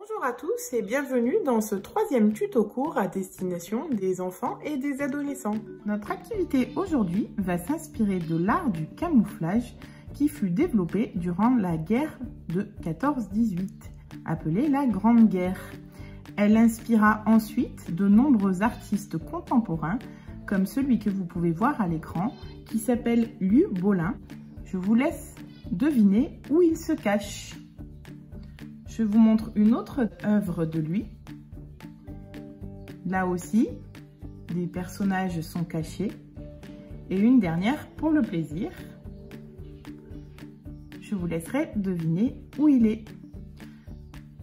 Bonjour à tous et bienvenue dans ce troisième tuto court à destination des enfants et des adolescents. Notre activité aujourd'hui va s'inspirer de l'art du camouflage qui fut développé durant la guerre de 14-18, appelée la Grande Guerre. Elle inspira ensuite de nombreux artistes contemporains, comme celui que vous pouvez voir à l'écran, qui s'appelle Liu Bolin. Je vous laisse deviner où il se cache. Je vous montre une autre œuvre de lui. Là aussi, des personnages sont cachés. Et une dernière pour le plaisir. Je vous laisserai deviner où il est.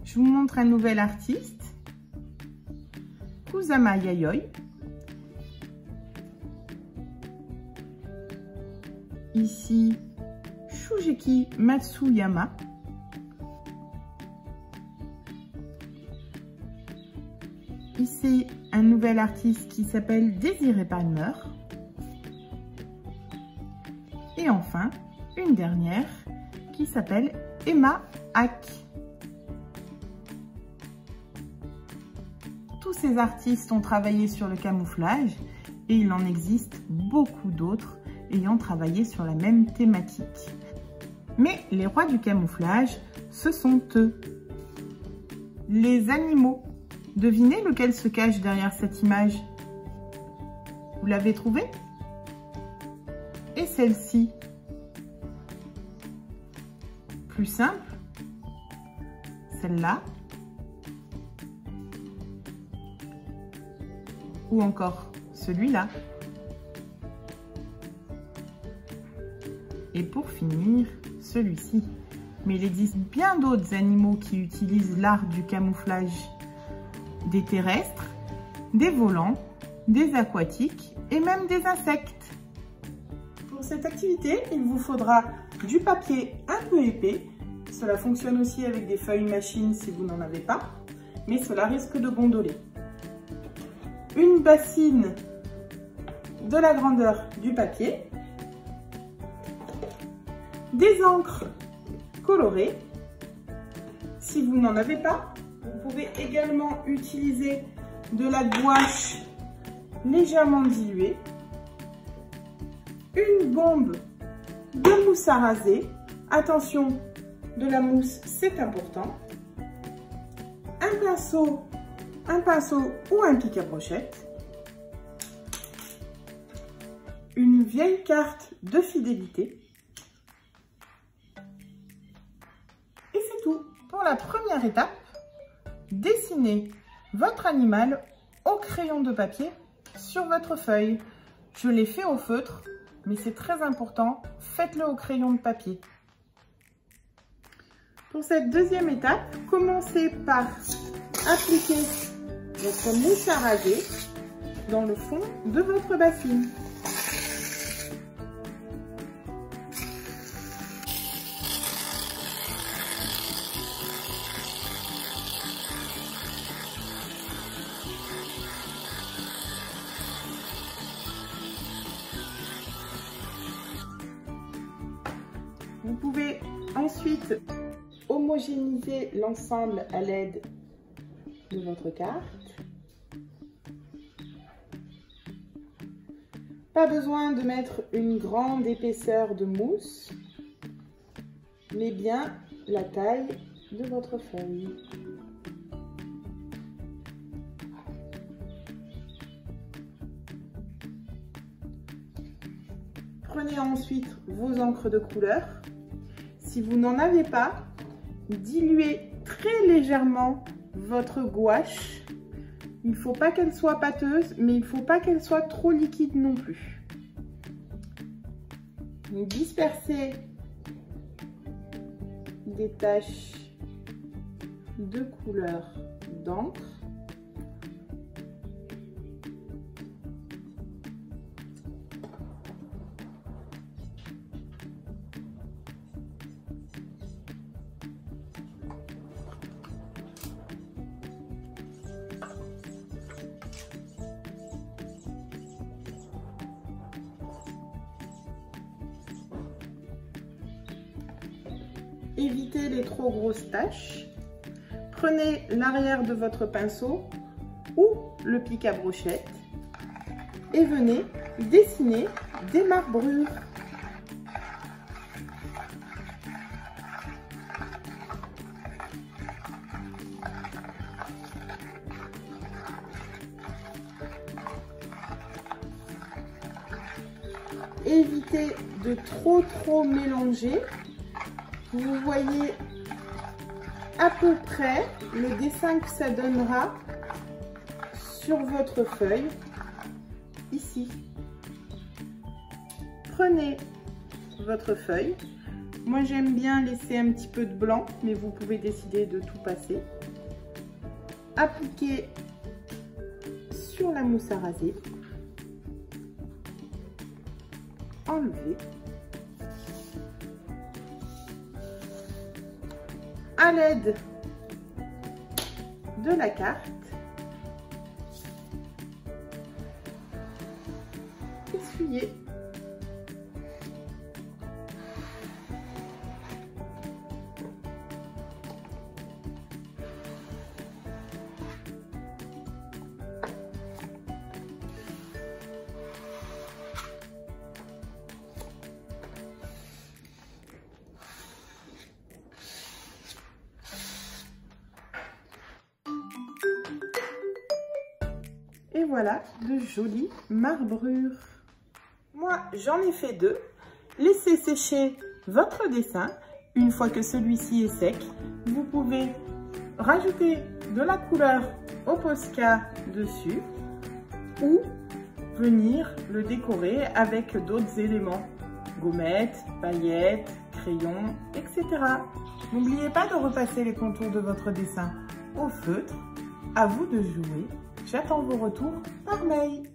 Je vous montre un nouvel artiste, Kusama Yayoi. Ici, Shugeki Matsuyama. Ici, un nouvel artiste qui s'appelle Désiré Palmer. Et enfin, une dernière qui s'appelle Emma Hack. Tous ces artistes ont travaillé sur le camouflage et il en existe beaucoup d'autres ayant travaillé sur la même thématique. Mais les rois du camouflage, ce sont eux, les animaux. Devinez lequel se cache derrière cette image. Vous l'avez trouvé? Et celle-ci? Plus simple, celle-là. Ou encore celui-là. Et pour finir, celui-ci. Mais il existe bien d'autres animaux qui utilisent l'art du camouflage. Des terrestres, des volants, des aquatiques et même des insectes. Pour cette activité, il vous faudra du papier un peu épais. Cela fonctionne aussi avec des feuilles machine si vous n'en avez pas, mais cela risque de gondoler. Une bassine de la grandeur du papier, des encres colorées. Si vous n'en avez pas, vous pouvez également utiliser de la gouache légèrement diluée, une bombe de mousse à raser. Attention, de la mousse, c'est important. Un pinceau ou un pic à brochette. Une vieille carte de fidélité. Et c'est tout pour la première étape. Dessinez votre animal au crayon de papier sur votre feuille. Je l'ai fait au feutre, mais c'est très important, faites-le au crayon de papier. Pour cette deuxième étape, commencez par appliquer votre mousse à raser dans le fond de votre bassine. Vous pouvez ensuite homogénéiser l'ensemble à l'aide de votre carte. Pas besoin de mettre une grande épaisseur de mousse, mais bien la taille de votre feuille. Prenez ensuite vos encres de couleur. Si vous n'en avez pas, diluez très légèrement votre gouache. Il ne faut pas qu'elle soit pâteuse, mais il ne faut pas qu'elle soit trop liquide non plus. Dispersez des taches de couleur d'encre. Évitez les trop grosses taches. Prenez l'arrière de votre pinceau ou le pic à brochette et venez dessiner des marbrures. Évitez de trop mélanger. Vous voyez à peu près le dessin que ça donnera sur votre feuille, ici. Prenez votre feuille. Moi, j'aime bien laisser un petit peu de blanc, mais vous pouvez décider de tout passer. Appliquez sur la mousse à raser. Enlever. À l'aide de la carte, essuyer. Et voilà de jolies marbrures. Moi, j'en ai fait 2. Laissez sécher votre dessin. Une fois que celui-ci est sec, vous pouvez rajouter de la couleur au Posca dessus ou venir le décorer avec d'autres éléments. Gommettes, paillettes, crayons, etc. N'oubliez pas de repasser les contours de votre dessin au feutre. À vous de jouer. J'attends vos retours par mail.